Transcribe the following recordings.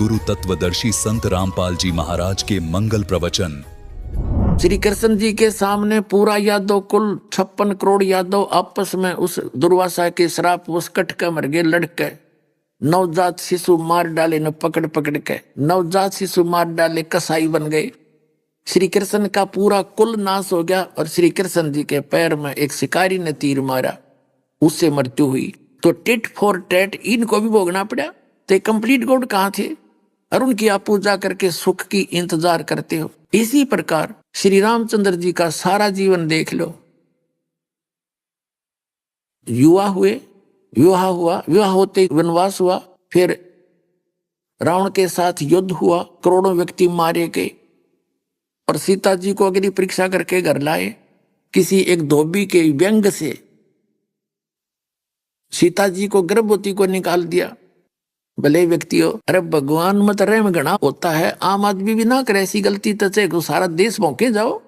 गुरु तत्वदर्शी संत रामपाल जी महाराज के मंगल प्रवचन। श्री कृष्ण जी के सामने पूरा यादव कुल 56 करोड़ यादव आपस में उस दुर्वासा के श्राप उस कट के मर गए लड़के। नवजात शिशु मार डाले न पकड़ पकड़ के, नवजात शिशु मार डाले, कसाई बन गए। श्री कृष्ण का पूरा कुल नाश हो गया और श्री कृष्ण जी के पैर में एक शिकारी ने तीर मारा, उससे मृत्यु हुई। तो टिट फॉर टैट इनको भी भोगना पड़ा। तो कंप्लीट गॉड कहाँ थे और उनकी आप पूजा करके सुख की इंतजार करते हो। इसी प्रकार श्री रामचंद्र जी का सारा जीवन देख लो। युवा हुए, विवाह हुआ, विवाह होते वनवास हुआ, फिर रावण के साथ युद्ध हुआ, करोड़ों व्यक्ति मारे गए और सीता जी को अग्नि परीक्षा करके घर लाए। किसी एक धोबी के व्यंग से सीता जी को गर्भवती को निकाल दिया। भले व्यक्ति हो, अरे भगवान मत रहम घना होता है, आम आदमी भी ना करे ऐसी गलती तचे को सारा देश भौंके जाओ।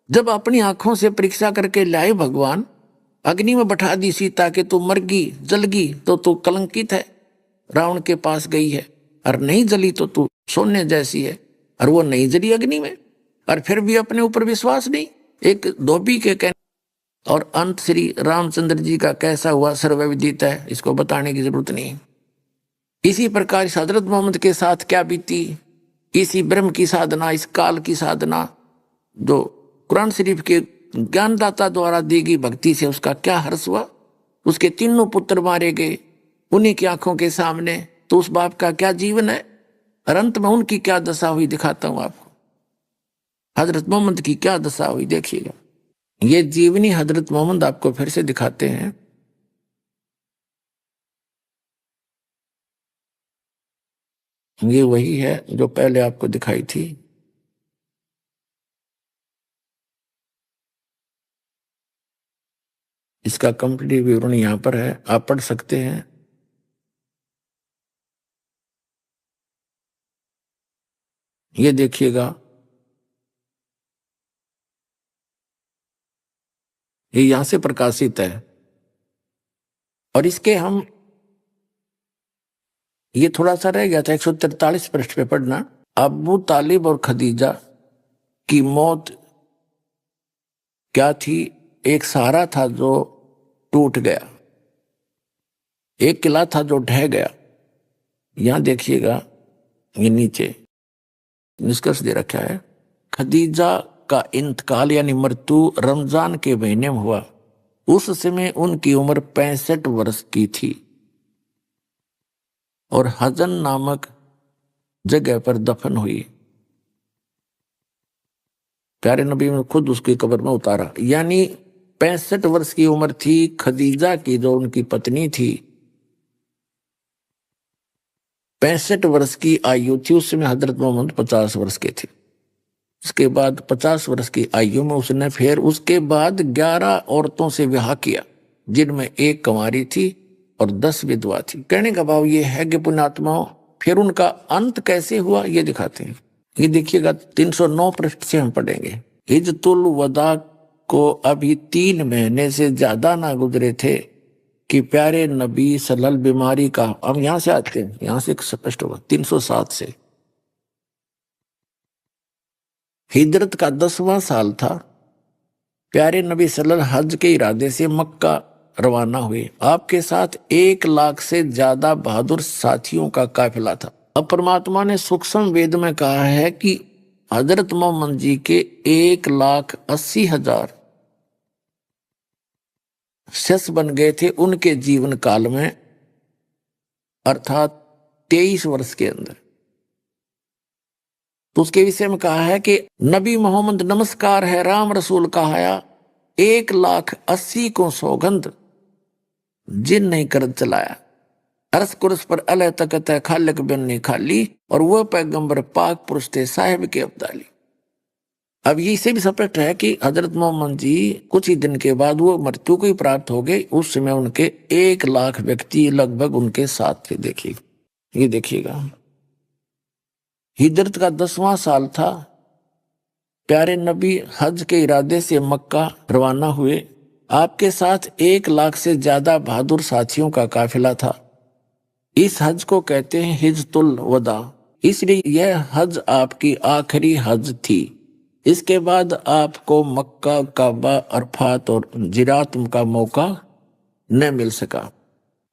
जब अपनी आंखों से परीक्षा करके लाए भगवान, अग्नि में बैठा दी सीता के तू मरगी जलगी तो तू कलंकित है, रावण के पास गई है, और नहीं जली तो तू सोने जैसी है। और वो नहीं जली अग्नि में और फिर भी अपने ऊपर विश्वास नहीं, एक धोबी के कहने। और अंत श्री रामचंद्र जी का कैसा हुआ सर्वविदित है, इसको बताने की जरूरत नहीं। इसी प्रकार हजरत मोहम्मद के साथ क्या बीती, इसी ब्रह्म की साधना, इस काल की साधना जो कुरान शरीफ के ज्ञानदाता द्वारा दी गई भक्ति से उसका क्या हर्ष हुआ। उसके तीनों पुत्र मारे गए उन्हीं की आंखों के सामने, तो उस बाप का क्या जीवन है और अंत में उनकी क्या दशा हुई दिखाता हूं आपको। हजरत मोहम्मद की क्या दशा हुई देखिएगा। ये जीवनी हजरत मोहम्मद आपको फिर से दिखाते हैं। ये वही है जो पहले आपको दिखाई थी। इसका कंप्लीट विवरण यहां पर है, आप पढ़ सकते हैं। ये देखिएगा, ये यहां से प्रकाशित है और इसके हम ये थोड़ा सा रह गया था 143 पृष्ठ पे पढ़ना। अबू तालिब और खदीजा की मौत क्या थी, एक सहारा था जो टूट गया, एक किला था जो ढह गया। यहां देखिएगा, ये नीचे निष्कर्ष दे रखा है। खदीजा का इंतकाल यानी मृत्यु रमजान के महीने में हुआ। उस समय उनकी उम्र 65 वर्ष की थी और हजन नामक जगह पर दफन हुई। प्यारे नबी ने खुद उसकी कब्र में उतारा। यानी 65 वर्ष की उम्र थी खदीजा की, जो उनकी पत्नी थी। 65 वर्ष की आयु थी। उस समय हजरत मोहम्मद 50 वर्ष के थे। उसके बाद 50 वर्ष की आयु में उसने फिर उसके बाद 11 औरतों से विवाह किया, जिनमें एक कुंवारी थी और 10 विधवा थी। कहने का भाव ये है कि पुण्यात्माओं, फिर उनका अंत कैसे हुआ ये दिखाते हैं। ये देखिएगा 309 पृष्ठ से हम पढ़ेंगे। हिजतुल वदा को अभी 3 महीने से ज्यादा ना गुजरे थे कि प्यारे नबी सल्लल्लाहु बीमारी का, हम यहां से आते हैं, यहां से स्पष्ट होगा 307 से। हिजरत का 10वां साल था। प्यारे नबी सल्लल्लाहु हज के इरादे से मक्का रवाना हुए। आपके साथ 1 लाख से ज्यादा बहादुर साथियों का काफिला था। अब परमात्मा ने सूक्ष्म वेद में कहा है कि हजरत मोहम्मद जी के 1,80,000 शिष्य बन गए थे उनके जीवन काल में, अर्थात 23 वर्ष के अंदर। तो उसके विषय में कहा है कि नबी मोहम्मद नमस्कार है राम रसूल कहाया, 1,80,000 को सौगंध जिन नहीं कर चलाया। अरस कुरस पर अलह तकत है खालिक बिन नहीं खाली, और वह पैगंबर पाक पुरुष थे साहिब के अब्दाली। अब ये से भी स्पष्ट है कि हजरत मोहम्मद जी कुछ ही दिन के बाद वो मृत्यु को ही प्राप्त हो गए। उस समय उनके 1 लाख व्यक्ति लगभग उनके साथ थे। देखिए, ये देखिएगा, हिजरत का 10वां साल था। प्यारे नबी हज के इरादे से मक्का रवाना हुए। आपके साथ 1 लाख से ज्यादा बहादुर साथियों का काफिला था। इस हज को कहते हैं हिजतुल वदा। इसलिए यह हज आपकी आखिरी हज थी। इसके बाद आपको मक्का, काबा, अरफात और जिरात का मौका न मिल सका।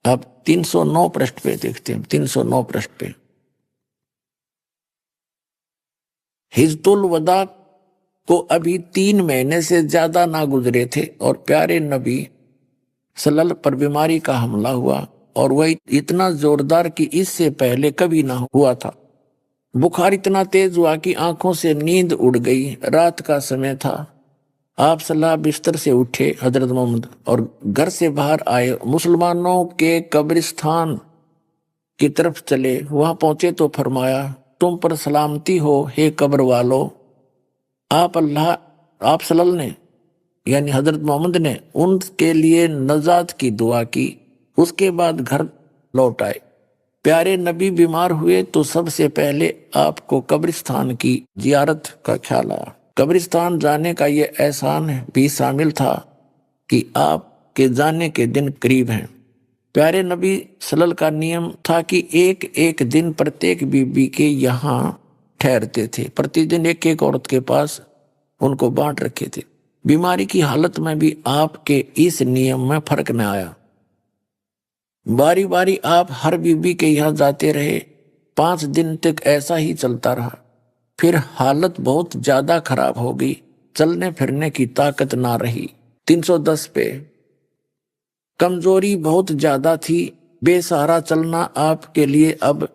अब 309 पृष्ठ पे देखते हैं। 309 पृष्ठ पे हिज्जुल वदा को अभी 3 महीने से ज्यादा ना गुजरे थे और प्यारे नबी सल्लल्लाहु पर बीमारी का हमला हुआ और वह इतना जोरदार कि इससे पहले कभी ना हुआ था। बुखार इतना तेज हुआ कि आंखों से नींद उड़ गई। रात का समय था। आप सल्लल्लाहु बिस्तर से उठे हजरत मोहम्मद और घर से बाहर आए। मुसलमानों के कब्रिस्तान की तरफ चले। वहां पहुंचे तो फरमाया, तुम पर सलामती हो हे कब्र वालो। आप सल्लल्लाहु ने यानी हजरत मोहम्मद ने उनके लिए नजात की दुआ की। उसके बाद घर लौट आए। प्यारे नबी बीमार हुए तो सबसे पहले आपको कब्रिस्तान की जियारत का ख्याल आया। कब्रिस्तान जाने का ये एहसान भी शामिल था कि आपके जाने के दिन करीब हैं। प्यारे नबी सल्लल्लाहु का नियम था कि एक एक दिन प्रत्येक बीबी के यहाँ ठहरते थे। प्रतिदिन एक एक औरत के पास उनको बांट रखे थे। बीमारी की हालत में भी आपके इस नियम में फर्क न आया। बारी बारी आप हर बीबी के यहाँ जाते रहे। 5 दिन तक ऐसा ही चलता रहा। फिर हालत बहुत ज्यादा खराब हो गई। चलने फिरने की ताकत ना रही। 310 पे कमजोरी बहुत ज्यादा थी। बेसहारा चलना आपके लिए अब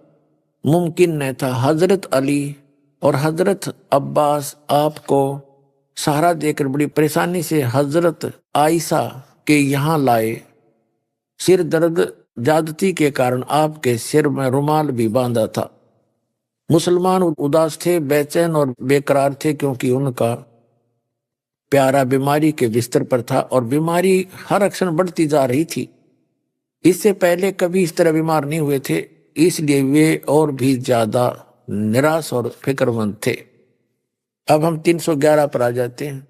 मुमकिन नहीं था। हजरत अली और हजरत अब्बास आपको सहारा देकर बड़ी परेशानी से हजरत आयशा के यहाँ लाए। सिर दर्द ज्यादती के कारण आपके सिर में रुमाल भी बांधा था। मुसलमान उदास थे, बेचैन और बेकरार थे क्योंकि उनका प्यारा बीमारी के बिस्तर पर था और बीमारी हर क्षण बढ़ती जा रही थी। इससे पहले कभी इस तरह बीमार नहीं हुए थे, इसलिए वे और भी ज्यादा निराश और फिक्रमंद थे। अब हम 311 पर आ जाते हैं।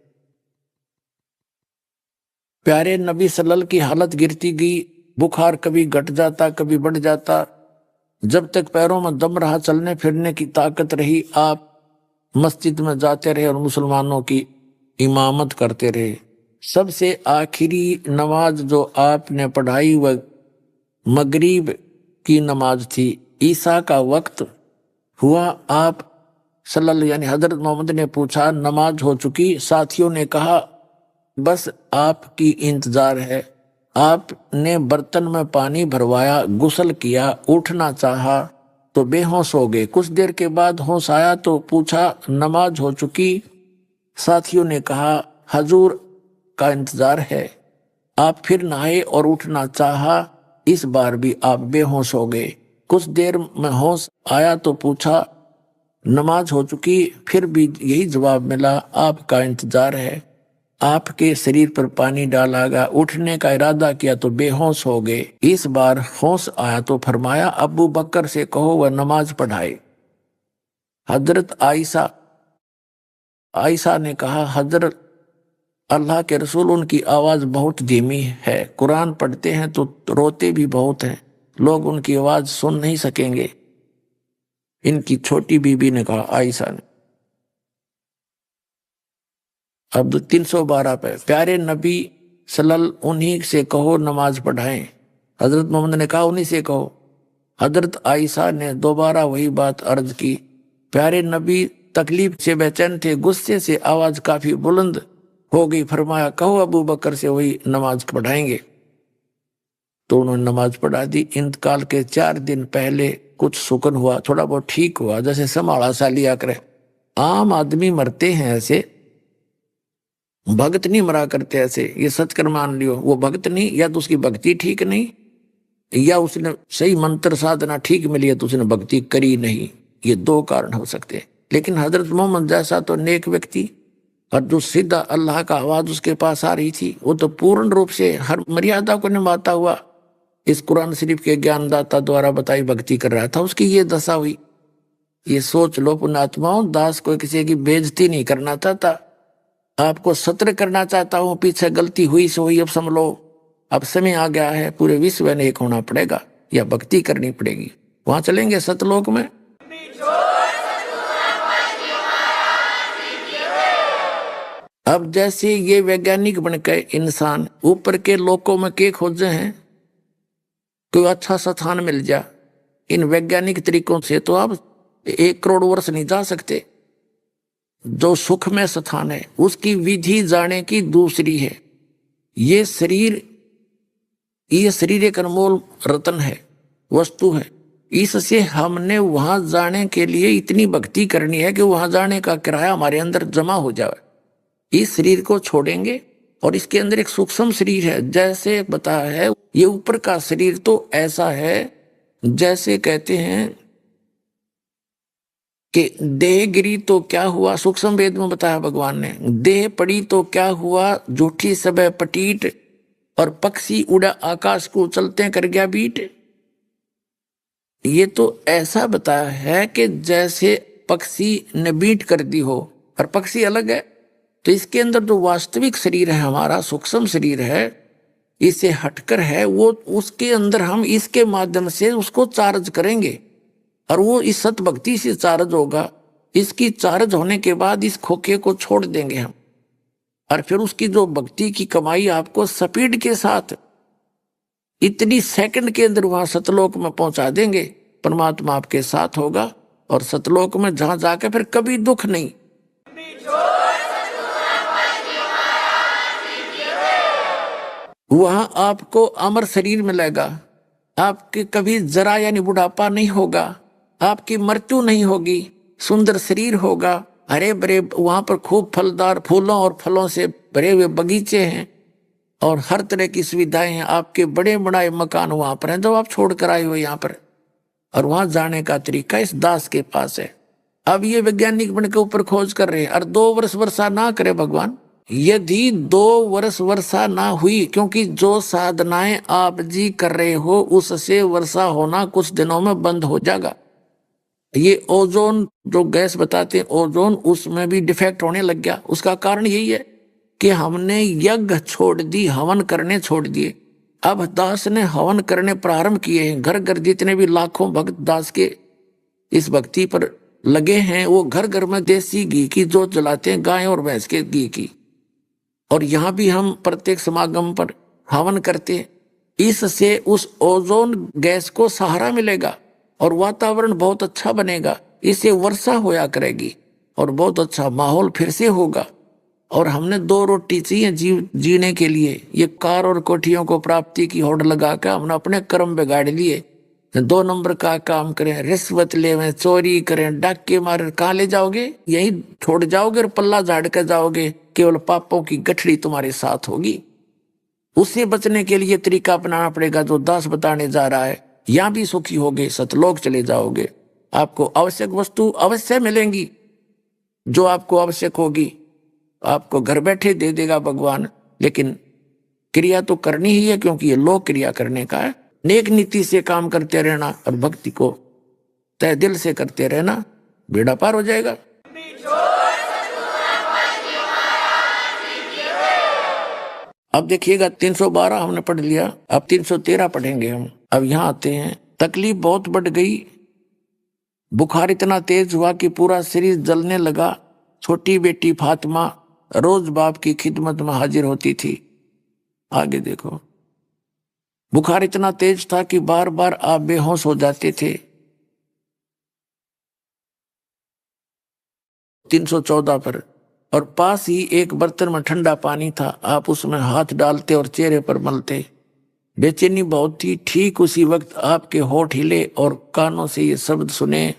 प्यारे नबी सल्लल्लाहु की हालत गिरती गई। बुखार कभी घट जाता कभी बढ़ जाता। जब तक पैरों में दम रहा, चलने फिरने की ताकत रही, आप मस्जिद में जाते रहे और मुसलमानों की इमामत करते रहे। सबसे आखिरी नमाज जो आपने पढ़ाई वह मगरिब की नमाज थी। ईसा का वक्त हुआ। आप सल्लल्लाहु यानी हजरत मोहम्मद ने पूछा, नमाज हो चुकी? साथियों ने कहा, बस आपकी इंतजार है। आपने बर्तन में पानी भरवाया, गुस्ल किया, उठना चाहा तो बेहोश हो गए। कुछ देर के बाद होश आया तो पूछा, नमाज हो चुकी? साथियों ने कहा, हजूर का इंतजार है। आप फिर नहाए और उठना चाहा। इस बार भी आप बेहोश हो गए। कुछ देर में होश आया तो पूछा, नमाज हो चुकी? फिर भी यही जवाब मिला, आपका इंतजार है। आपके शरीर पर पानी डाला गया। उठने का इरादा किया तो बेहोश हो गए। इस बार होश आया तो फरमाया, अबू बकर से कहो वह नमाज पढ़ाए। हजरत आयशा ने कहा, हजरत अल्लाह के रसूल, उनकी आवाज बहुत धीमी है। कुरान पढ़ते हैं तो रोते भी बहुत हैं। लोग उनकी आवाज सुन नहीं सकेंगे। इनकी छोटी बीबी ने कहा, आयशा ने। अब 312 पे प्यारे नबी सल्लल्लाहु उन्हीं से कहो नमाज पढ़ाएं। हजरत मोहम्मद ने कहा, उन्हीं से कहो। हजरत आयशा ने दोबारा वही बात अर्ज की। प्यारे नबी तकलीफ से बेचैन थे। गुस्से से आवाज काफी बुलंद हो गई। फरमाया, कहो अबू बकर से वही नमाज पढ़ाएंगे। तो उन्होंने नमाज पढ़ा दी। इंतकाल के 4 दिन पहले कुछ सुकन हुआ, थोड़ा बहुत ठीक हुआ, जैसे संभाला सा लिया करे। आम आदमी मरते हैं ऐसे, भगत नहीं मरा करते ऐसे। ये सच कर मान लियो, वो भगत नहीं, या तो उसकी भक्ति ठीक नहीं, या उसने सही मंत्र साधना ठीक मिली है तो उसने भक्ति करी नहीं। ये 2 कारण हो सकते हैं। लेकिन हजरत मोहम्मद जैसा तो नेक व्यक्ति और जो सीधा अल्लाह का आवाज उसके पास आ रही थी, वो तो पूर्ण रूप से हर मर्यादा को निभाता हुआ इस कुरान शरीफ के ज्ञानदाता द्वारा बताई भक्ति कर रहा था। उसकी ये दशा हुई। ये सोच लो पुण्यात्माओं, दास को किसी की बेइज्जती नहीं करना चाहता, आपको सत्र करना चाहता हूं। पीछे गलती हुई सो हुई, अब समझ लो अब समय आ गया है, पूरे विश्व में एक होना पड़ेगा या भक्ति करनी पड़ेगी। वहां चलेंगे सतलोक में। अब जैसे ये वैज्ञानिक बनकर इंसान ऊपर के लोकों में के खोजे हैं, कोई अच्छा स्थान मिल जा, इन वैज्ञानिक तरीकों से तो आप 1 करोड़ वर्ष नहीं जा सकते। जो सुख में स्थान है उसकी विधि जाने की दूसरी है। ये शरीर एक अनमोल रत्न है, वस्तु है। इससे हमने वहां जाने के लिए इतनी भक्ति करनी है कि वहां जाने का किराया हमारे अंदर जमा हो जाए। इस शरीर को छोड़ेंगे और इसके अंदर एक सूक्ष्म शरीर है। जैसे बताया है, ये ऊपर का शरीर तो ऐसा है जैसे कहते हैं कि देह गिरी तो क्या हुआ, सूक्ष्म वेद में बताया भगवान ने, देह पड़ी तो क्या हुआ, झूठी सब पटीट, और पक्षी उड़ा आकाश को चलते कर गया बीट। ये तो ऐसा बताया है कि जैसे पक्षी ने बीट कर दी हो, और पक्षी अलग है। तो इसके अंदर जो वास्तविक शरीर है हमारा, सूक्ष्म शरीर है, इससे हटकर है वो, उसके अंदर हम इसके माध्यम से उसको चार्ज करेंगे और वो इस सत भक्ति से चार्ज होगा। इसकी चार्ज होने के बाद इस खोखे को छोड़ देंगे हम, और फिर उसकी जो भक्ति की कमाई आपको स्पीड के साथ इतनी सेकंड के अंदर वहां सतलोक में पहुंचा देंगे। परमात्मा आपके साथ होगा और सतलोक में जहां जाके फिर कभी दुख नहीं। वहां आपको अमर शरीर मिलेगा, आपके कभी जरा यानी बुढ़ापा नहीं होगा, आपकी मृत्यु नहीं होगी, सुंदर शरीर होगा, हरे भरे, वहां पर खूब फलदार फूलों और फलों से भरे हुए बगीचे हैं और हर तरह की सुविधाएं हैं। आपके बड़े बड़े मकान वहां पर हैं जो आप छोड़ कर आए हो यहाँ पर, और वहां जाने का तरीका इस दास के पास है। अब ये वैज्ञानिक बनकर ऊपर खोज कर रहे हैं, और 2 वर्ष वर्षा ना करे भगवान। यदि 2 वर्ष वर्षा ना हुई, क्योंकि जो साधनाएं आप जी कर रहे हो उससे वर्षा होना कुछ दिनों में बंद हो जाएगा। ये ओजोन जो गैस बताते हैं ओजोन, उसमें भी डिफेक्ट होने लग गया। उसका कारण यही है कि हमने यज्ञ छोड़ दी, हवन करने छोड़ दिए। अब दास ने हवन करने प्रारंभ किए हैं। घर घर जितने भी लाखों भक्त दास के इस भक्ति पर लगे हैं, वो घर घर में देसी घी की जोत जलाते हैं, गाय और भैंस के घी की। और यहाँ भी हम प्रत्येक समागम पर हवन करते हैं। इससे उस ओजोन गैस को सहारा मिलेगा और वातावरण बहुत अच्छा बनेगा। इससे वर्षा होया करेगी और बहुत अच्छा माहौल फिर से होगा। और हमने 2 रोटी चाहिए जीने के लिए। ये कार और कोठियों को प्राप्ति की होड़ लगा कर हमने अपने कर्म बिगाड़ लिए। 2 नंबर का काम करें, रिश्वत लेवें, चोरी करें, डाके मारे, कहाँ ले जाओगे? यही छोड़ जाओगे और पल्ला झाड़ कर जाओगे। केवल पापों की गठड़ी तुम्हारे साथ होगी। उससे बचने के लिए तरीका अपनाना पड़ेगा जो दास बताने जा रहा है। यहाँ भी सुखी होगे, सतलोक चले जाओगे। आपको आवश्यक वस्तु अवश्य मिलेंगी, जो आपको आवश्यक होगी आपको घर बैठे दे देगा भगवान। लेकिन क्रिया तो करनी ही है, क्योंकि ये लोक क्रिया करने का है। नेक नीति से काम करते रहना और भक्ति को तय दिल से करते रहना, बेड़ा पार हो जाएगा। अब देखिएगा 312 हमने पढ़ लिया, अब 313 पढ़ेंगे हम। अब यहाँ आते हैं, तकलीफ बहुत बढ़ गई, बुखार इतना तेज हुआ कि पूरा शरीर जलने लगा। छोटी बेटी फातिमा रोज बाप की खिदमत में हाजिर होती थी। आगे देखो, बुखार इतना तेज था कि बार बार आप बेहोश हो जाते थे। 314 पर, और पास ही एक बर्तन में ठंडा पानी था, आप उसमें हाथ डालते और चेहरे पर मलते। बेचैनी बहुत थी। ठीक उसी वक्त आपके होठ हिले और कानों से ये शब्द सुने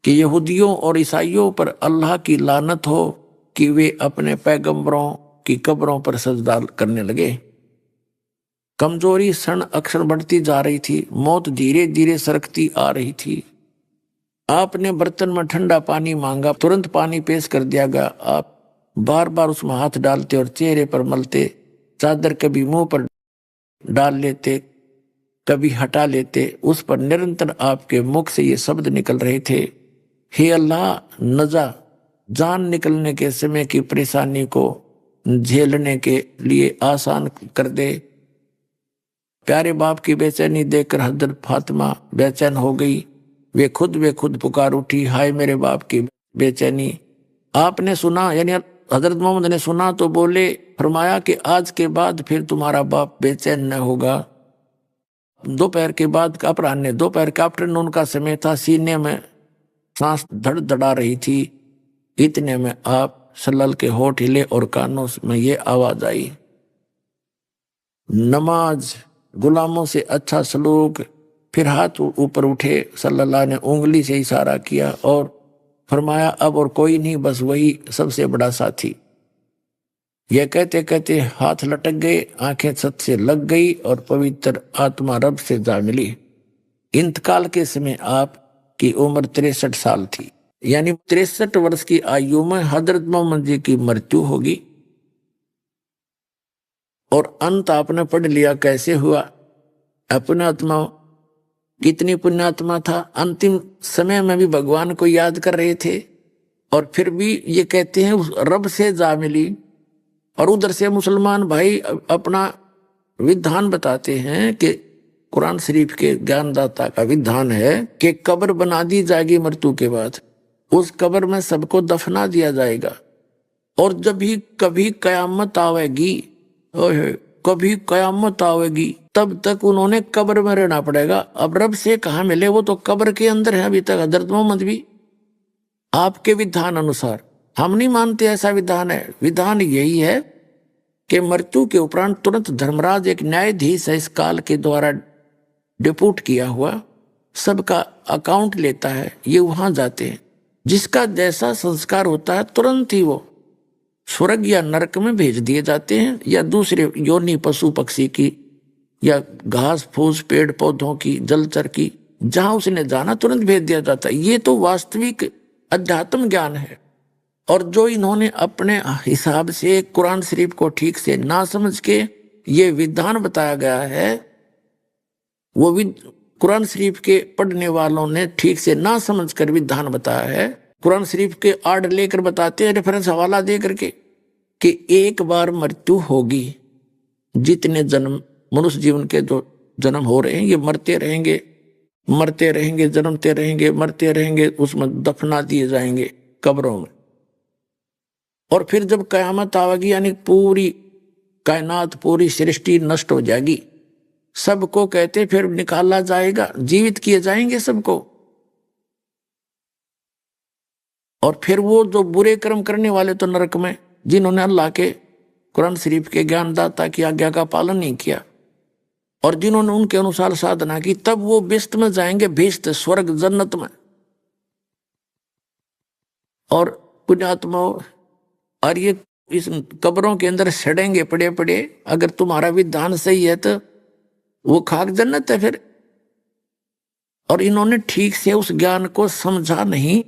कि यहूदियों और ईसाइयों पर अल्लाह की लानत हो कि वे अपने पैगंबरों की कब्रों पर सजदा करने लगे। कमजोरी क्षण अक्षर बढ़ती जा रही थी, मौत धीरे धीरे सरकती आ रही थी। आपने बर्तन में ठंडा पानी मांगा, तुरंत पानी पेश कर दिया गया। आप बार बार उसमें हाथ डालते और चेहरे पर मलते। चादर कभी मुंह पर डाल लेते, कभी हटा लेते। उस पर निरंतर आपके मुख से ये शब्द निकल रहे थे, हे अल्लाह, नजा जान निकलने के समय की परेशानी को झेलने के लिए आसान कर दे। प्यारे बाप की बेचैनी देखकर हजरत फातिमा बेचैन हो गई। वे खुद पुकार उठी, हाय मेरे बाप की बेचैनी। आपने सुना, यानी हजरत मोहम्मद ने सुना तो बोले, फरमाया कि आज के बाद फिर तुम्हारा बाप बेचैन न होगा। दोपहर के बाद का अपराह्न, दोपहर का आफ्टरनून का समय था, सीने में सांस धड़धड़ा रही थी। इतने में आप सल्लल्लाहु के होठ हिले और कानों में ये आवाज आई, नमाज, गुलामों से अच्छा सलूक। फिर हाथ ऊपर उठे, सल्लल्लाहु ने उंगली से इशारा किया और फरमाया, अब और कोई नहीं, बस वही सबसे बड़ा साथी। यह कहते कहते हाथ लटक गए, आंखें छत से लग गई और पवित्र आत्मा रब से जा मिली। इंतकाल के समय आपकी उम्र 63 साल थी, यानी 63 वर्ष की आयु में हजरत मोहम्मद जी की मृत्यु होगी। और अंत आपने पढ़ लिया कैसे हुआ। अपने आत्मा कितनी पुण्यात्मा था, अंतिम समय में भी भगवान को याद कर रहे थे और फिर भी ये कहते हैं उस रब से जा मिली। और उधर से मुसलमान भाई अपना विधान बताते हैं कि कुरान शरीफ के ज्ञानदाता का विधान है कि कब्र बना दी जाएगी मृत्यु के बाद, उस कब्र में सबको दफना दिया जाएगा। और जब भी कभी कयामत आवेगी, कभी कयामत आवेगी, तब तक उन्होंने कब्र में रहना पड़ेगा। अब रब से कहाँ मिले, वो तो कब्र के अंदर है अभी तक। हजरत मोहम्मद भी आपके विधान अनुसार, हम नहीं मानते ऐसा विधान है। विधान यही है कि मृत्यु के उपरांत तुरंत धर्मराज, एक न्यायाधीश है इस काल के द्वारा डिप्यूट किया हुआ, सबका अकाउंट लेता है, ये वहां जाते हैं। जिसका जैसा संस्कार होता है तुरंत ही वो स्वर्ग या नरक में भेज दिए जाते हैं, या दूसरे योनि पशु पक्षी की, या घास फूस पेड़ पौधों की, जलचर की, जहां उसने जाना तुरंत भेज दिया जाता है। ये तो वास्तविक अध्यात्म ज्ञान है। और जो इन्होंने अपने हिसाब से कुरान शरीफ को ठीक से ना समझ के ये विधान बताया गया है, वो भी कुरान शरीफ के पढ़ने वालों ने ठीक से ना समझ कर विधान बताया है। कुरान शरीफ के आड़ लेकर बताते हैं, रेफरेंस हवाला दे करके, कि एक बार मृत्यु होगी। जितने जन्म मनुष्य जीवन के जो जन्म हो रहे हैं, ये मरते रहेंगे, मरते रहेंगे, जन्मते रहेंगे, मरते रहेंगे, उसमें दफना दिए जाएंगे कब्रों में। और फिर जब कयामत आवेगी, यानी पूरी कायनात, पूरी सृष्टि नष्ट हो जाएगी, सबको कहते फिर निकाला जाएगा, जीवित किए जाएंगे सबको। और फिर वो जो बुरे कर्म करने वाले तो नरक में, जिन्होंने अल्लाह के कुरान शरीफ के ज्ञानदाता की आज्ञा का पालन नहीं किया और जिन्होंने उनके अनुसार साधना की, तब वो बेस्ट में जाएंगे, बेस्ट स्वर्ग जन्नत में। और पुण्यात्मा, और ये इस कब्रों के अंदर सड़ेंगे पड़े पड़े। अगर तुम्हारा विधान सही है तो वो खाक जन्नत है फिर। और इन्होंने ठीक से उस ज्ञान को समझा नहीं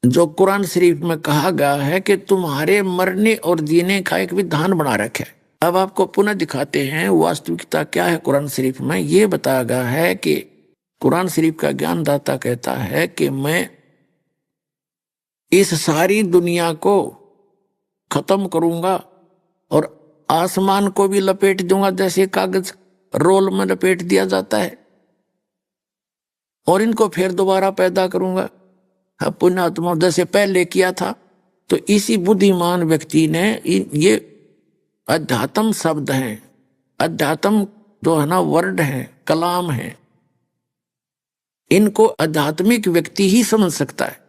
जो कुरान शरीफ में कहा गया है कि तुम्हारे मरने और जीने का एक विधान बना रखा है। अब आपको पुनः दिखाते हैं वास्तविकता क्या है। कुरान शरीफ में ये बताया गया है कि कुरान शरीफ का ज्ञानदाता कहता है कि मैं इस सारी दुनिया को खत्म करूंगा और आसमान को भी लपेट दूंगा, जैसे कागज रोल में लपेट दिया जाता है, और इनको फिर दोबारा पैदा करूंगा पुण्यात्मा जैसे पहले किया था। तो इसी बुद्धिमान व्यक्ति ने ये अध्यात्म शब्द हैं, अध्यात्म जो है ना वर्ड है, कलाम है, इनको आध्यात्मिक व्यक्ति ही समझ सकता है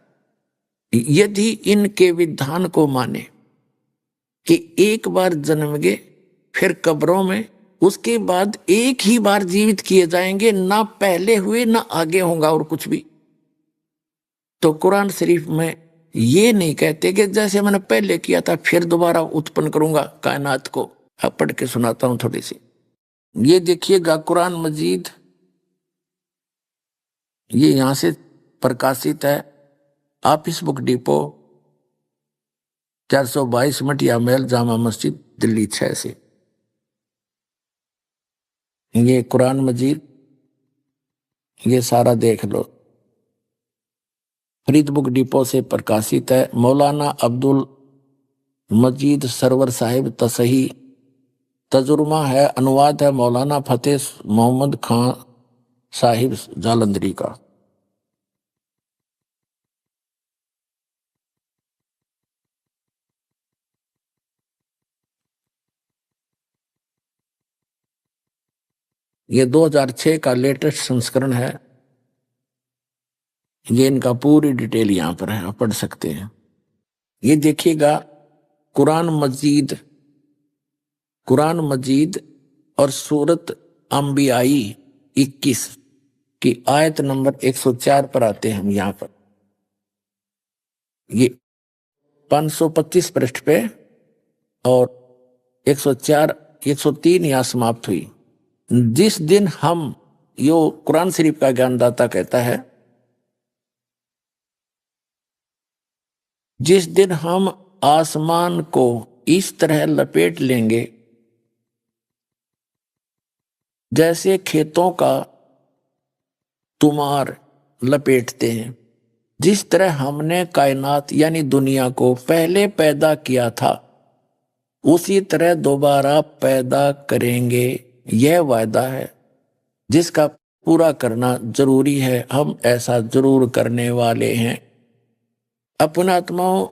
यदि इनके विधान को माने कि एक बार जन्मेंगे फिर कब्रों में, उसके बाद एक ही बार जीवित किए जाएंगे, ना पहले हुए ना आगे होगा और कुछ भी। तो कुरान शरीफ में ये नहीं कहते कि जैसे मैंने पहले किया था फिर दोबारा उत्पन्न करूंगा कायनात को। अब पढ़ के सुनाता हूं थोड़ी सी, ये देखिएगा कुरान मजीद, ये यहां से प्रकाशित है, ऑफिस बुक डिपो 422 मटिया महल, जामा मस्जिद, दिल्ली 6 से। ये कुरान मजीद, ये सारा देख लो, फरीद बुक डिपो से प्रकाशित है। मौलाना अब्दुल मजीद सरवर साहिब तसही, तजुर्मा है, अनुवाद है मौलाना फतेह मोहम्मद खान साहिब जालंधरी का। ये 2006 का लेटेस्ट संस्करण है। ये इनका पूरी डिटेल यहाँ पर है, आप पढ़ सकते हैं। ये देखिएगा, कुरान मजीद और सूरत अंबियाई 21 की आयत नंबर 104 पर आते हैं हम यहाँ पर। ये 525 पृष्ठ पे और 104 103 यहाँ समाप्त हुई। जिस दिन हम, यो कुरान शरीफ का ज्ञानदाता कहता है, जिस दिन हम आसमान को इस तरह लपेट लेंगे जैसे खेतों का तुमार लपेटते हैं, जिस तरह हमने कायनात यानी दुनिया को पहले पैदा किया था उसी तरह दोबारा पैदा करेंगे। यह वायदा है जिसका पूरा करना जरूरी है। हम ऐसा जरूर करने वाले हैं। अपना आत्माओं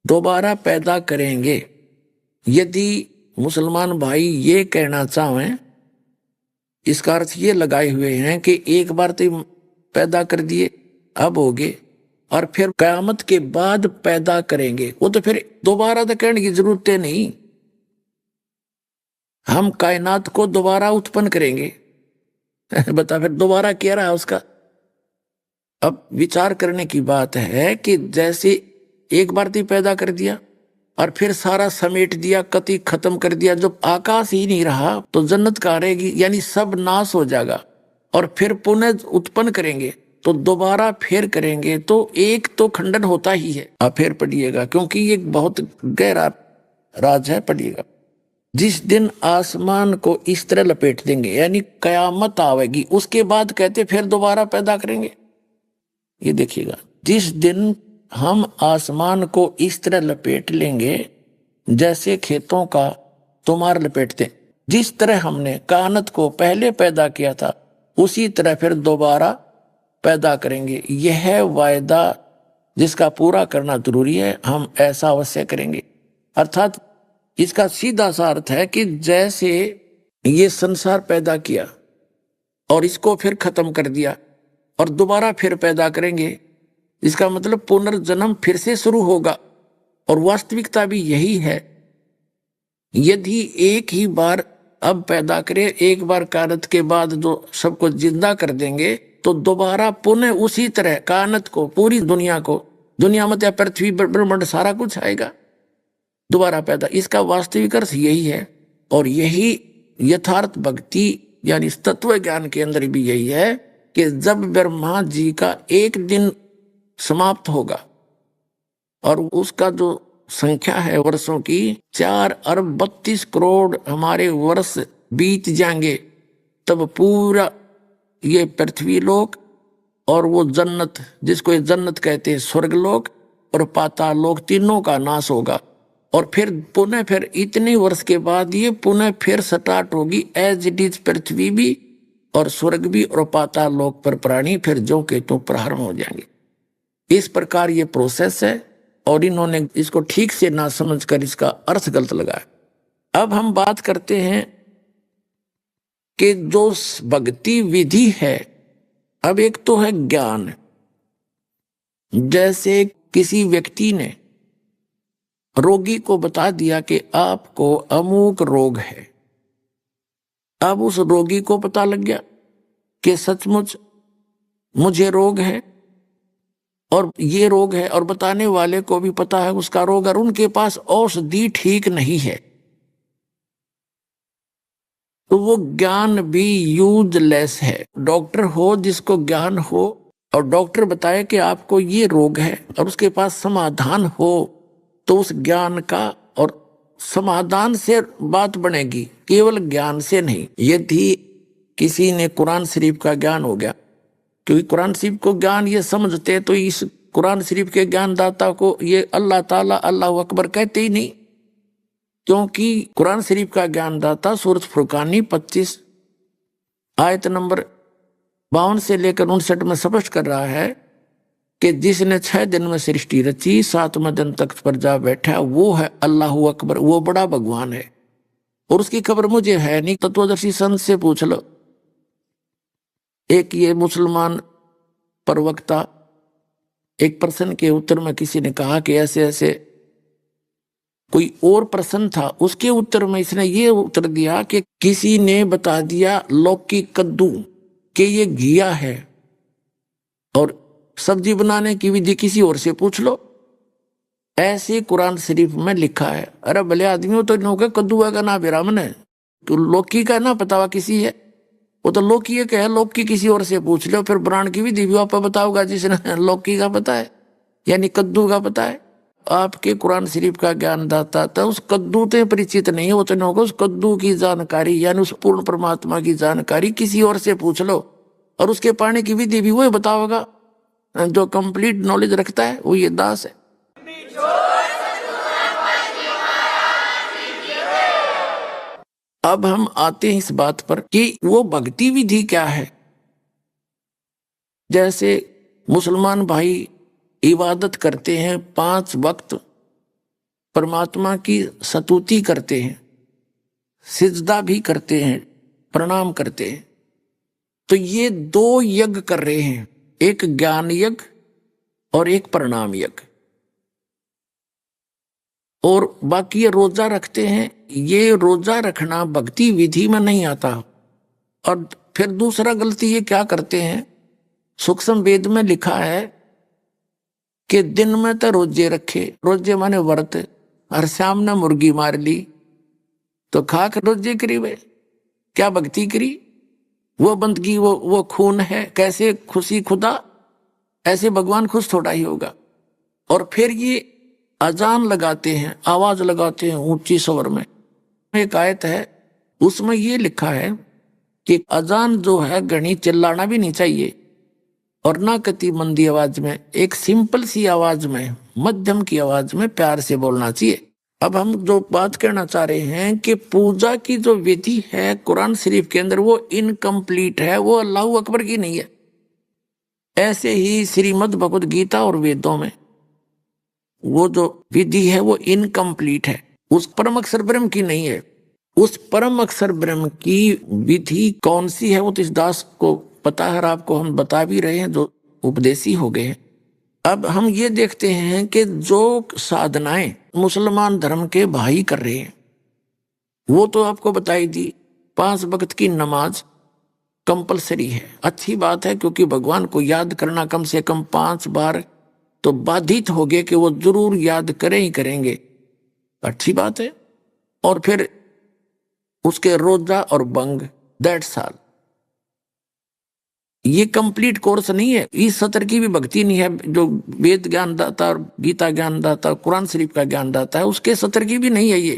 दोबारा पैदा करेंगे। यदि मुसलमान भाई ये कहना चाहें, इसका अर्थ ये लगाए हुए हैं कि एक बार तो पैदा कर दिए, अब होगे, और फिर कयामत के बाद पैदा करेंगे, वो तो फिर दोबारा तो कहने की जरूरत है नहीं। हम कायनात को दोबारा उत्पन्न करेंगे। बता, फिर दोबारा क्या रहा उसका। अब विचार करने की बात है कि जैसे एक बार तो पैदा कर दिया और फिर सारा समेट दिया, कति खत्म कर दिया, जब आकाश ही नहीं रहा तो जन्नत कहाँ रहेगी, यानी सब नाश हो जाएगा। और फिर पुनः उत्पन्न करेंगे तो दोबारा फिर करेंगे, तो एक तो खंडन होता ही है। आप फिर पढ़िएगा, क्योंकि ये बहुत गहरा राज है, पढ़िएगा। जिस दिन आसमान को इस तरह लपेट देंगे, यानी कयामत आवेगी, उसके बाद कहते फिर दोबारा पैदा करेंगे। ये देखिएगा, जिस दिन हम आसमान को इस तरह लपेट लेंगे जैसे खेतों का तुमार लपेटते, जिस तरह हमने कायनात को पहले पैदा किया था उसी तरह फिर दोबारा पैदा करेंगे। यह वायदा जिसका पूरा करना जरूरी है, हम ऐसा अवश्य करेंगे। अर्थात इसका सीधा सा अर्थ है कि जैसे ये संसार पैदा किया और इसको फिर खत्म कर दिया और दोबारा फिर पैदा करेंगे, इसका मतलब पुनर्जन्म फिर से शुरू होगा। और वास्तविकता भी यही है। यदि एक ही बार अब पैदा करे, एक बार कायनात के बाद जो सबको जिंदा कर देंगे, तो दोबारा पुनः उसी तरह कायनात को, पूरी दुनिया को, दुनिया में पृथ्वी ब्रह्मांड सारा कुछ आएगा, दोबारा पैदा। इसका वास्तविक अर्थ यही है। और यही यथार्थ भक्ति यानी तत्व ज्ञान के अंदर भी यही है कि जब ब्रह्मा जी का एक दिन समाप्त होगा और उसका जो संख्या है वर्षों की 4 अरब 32 करोड़ हमारे वर्ष बीत जाएंगे, तब पूरा ये पृथ्वी लोक और वो जन्नत, जिसको ये जन्नत कहते हैं, स्वर्गलोक और पाताल लोक, तीनों का नाश होगा। और फिर पुनः फिर इतने वर्ष के बाद ये पुनः फिर स्टार्ट होगी एज इट इज। पृथ्वी भी और स्वर्ग भी और पाताल लोक पर प्राणी फिर जो के तो प्रारंभ हो जाएंगे। इस प्रकार ये प्रोसेस है और इन्होंने इसको ठीक से ना समझकर इसका अर्थ गलत लगाया। अब हम बात करते हैं कि जो भक्ति विधि है, अब एक तो है ज्ञान। जैसे किसी व्यक्ति ने रोगी को बता दिया कि आपको अमुक रोग है। अब उस रोगी को पता लग गया कि सचमुच मुझे रोग है और ये रोग है, और बताने वाले को भी पता है उसका रोग, और उनके पास औषधि ठीक नहीं है, तो वो ज्ञान भी यूजलेस है। डॉक्टर हो जिसको ज्ञान हो और डॉक्टर बताए कि आपको ये रोग है और उसके पास समाधान हो, तो उस ज्ञान का और समाधान से बात बनेगी, केवल ज्ञान से नहीं। यदि किसी ने कुरान शरीफ का ज्ञान हो गया, क्योंकि कुरान शरीफ को ज्ञान ये समझते, तो इस कुरान शरीफ के ज्ञानदाता को ये अल्लाह ताला अल्लाह अकबर कहते ही नहीं, क्योंकि कुरान शरीफ का ज्ञानदाता सूरत फुरकानी 25 आयत नंबर 52 से लेकर 59 में स्पष्ट कर रहा है कि जिसने 6 दिन में सृष्टि रची, 7वें दिन तख्त पर जा बैठा, वो है अल्लाह अकबर, वो बड़ा भगवान है। और उसकी खबर मुझे है नहीं, तत्वदर्शी संत से पूछ लो। एक ये मुसलमान प्रवक्ता, एक प्रश्न के उत्तर में किसी ने कहा कि ऐसे ऐसे, कोई और प्रश्न था, उसके उत्तर में इसने ये उत्तर दिया कि किसी ने बता दिया लौकी कद्दू कि ये घिया है, और सब्जी बनाने की विधि किसी और से पूछ लो। ऐसे कुरान शरीफ में लिखा है। अरे भले आदमियों तो इन्हों कद्दुआ का ना ब्राह्मण है, तो लौकी का ना पता हुआ किसी है, वो तो लौकी है कहे, लौकी किसी और से पूछ लो। फिर ब्राह्मण की विधि भी आप बताओगा जिसने लौकी का पता है, यानी कद्दू का पता है। आपके कुरान शरीफ का ज्ञान दाता था, उस कद्दू से परिचित नहीं हो तो उस कद्दू की जानकारी यानी उस पूर्ण परमात्मा की जानकारी किसी और से पूछ लो, और उसके पाने की विधि भी वही बताओगा। जो कंप्लीट नॉलेज रखता है वो ये दास है। अब हम आते हैं इस बात पर कि वो भक्ति विधि क्या है। जैसे मुसलमान भाई इबादत करते हैं, 5 वक्त परमात्मा की स्तुति करते हैं, सिजदा भी करते हैं, प्रणाम करते हैं, तो ये 2 यज्ञ कर रहे हैं, एक ज्ञान यज्ञ और एक प्रणाम यज्ञ। और बाकी ये रोजा रखते हैं, ये रोजा रखना भक्ति विधि में नहीं आता। और फिर दूसरा गलती ये क्या करते हैं, सूक्ष्म वेद में लिखा है कि दिन में तो रोजे रखे, रोजे माने व्रत, और शाम ने मुर्गी मार ली, तो खाक रोजे करी वे, क्या भक्ति करी? वो बंदगी, वो खून है, कैसे खुशी खुदा, ऐसे भगवान खुश थोड़ा ही होगा। और फिर ये अजान लगाते हैं, आवाज लगाते हैं ऊंची स्वर में। एक आयत है उसमें ये लिखा है कि अजान जो है घनी चिल्लाना भी नहीं चाहिए, और ना कति मंदी आवाज में, एक सिंपल सी आवाज में, मध्यम की आवाज में प्यार से बोलना चाहिए। अब हम जो बात कहना चाह रहे हैं कि पूजा की जो विधि है कुरान शरीफ के अंदर वो इनकम्प्लीट है, वो अल्लाह अकबर की नहीं है। ऐसे ही श्रीमद् भगवद गीता और वेदों में वो जो विधि है वो इनकम्प्लीट है, उस परम अक्षर ब्रह्म की नहीं है। उस परम अक्षर ब्रह्म की विधि कौन सी है वो तो इस दास को पता है, और आपको हम बता भी रहे हैं जो उपदेशी हो गए हैं। अब हम ये देखते हैं कि जो साधनाएं मुसलमान धर्म के भाई कर रहे हैं वो तो आपको बताई दी। 5 वक्त की नमाज कंपलसरी है, अच्छी बात है, क्योंकि भगवान को याद करना कम से कम 5 बार तो बाधित हो गए कि वो जरूर याद करें ही करेंगे, अच्छी बात है। और फिर उसके रोजा और बंग, दैट्स ऑल। ये कंप्लीट कोर्स नहीं है, इस सत्र की भी भक्ति नहीं है। जो वेद ज्ञान दाता और गीता ज्ञान दाता, कुरान शरीफ का ज्ञान दाता है, उसके सत्र की भी नहीं है ये।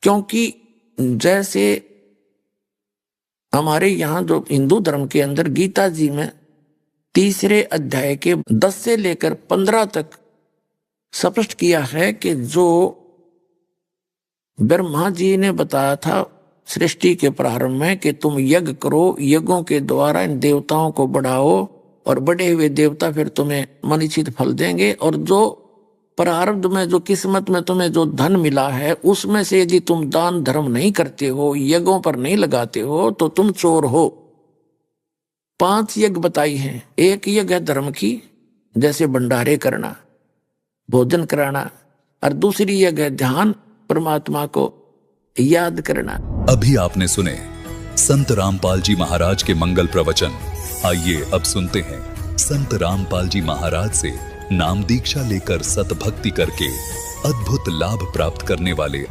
क्योंकि जैसे हमारे यहाँ जो हिंदू धर्म के अंदर गीता जी में 3 अध्याय के 10 से लेकर 15 तक स्पष्ट किया है कि जो ब्रह्मा जी ने बताया था सृष्टि के प्रारंभ में कि तुम यज्ञ करो, यज्ञों के द्वारा इन देवताओं को बढ़ाओ, और बढ़े हुए देवता फिर तुम्हें मनीषित फल देंगे। और जो प्रारब्ध में, जो किस्मत में तुम्हें जो धन मिला है, उसमें से यदि तुम दान धर्म नहीं करते हो, यज्ञों पर नहीं लगाते हो, तो तुम चोर हो। 5 यज्ञ बताई हैं। एक यज्ञ है धर्म की, जैसे भंडारे करना, भोजन कराना, और दूसरी यज्ञ है ध्यान, परमात्मा को याद करना। अभी आपने सुने संत रामपाल जी महाराज के मंगल प्रवचन। आइए अब सुनते हैं संत रामपाल जी महाराज से नाम दीक्षा लेकर सतभक्ति करके अद्भुत लाभ प्राप्त करने वाले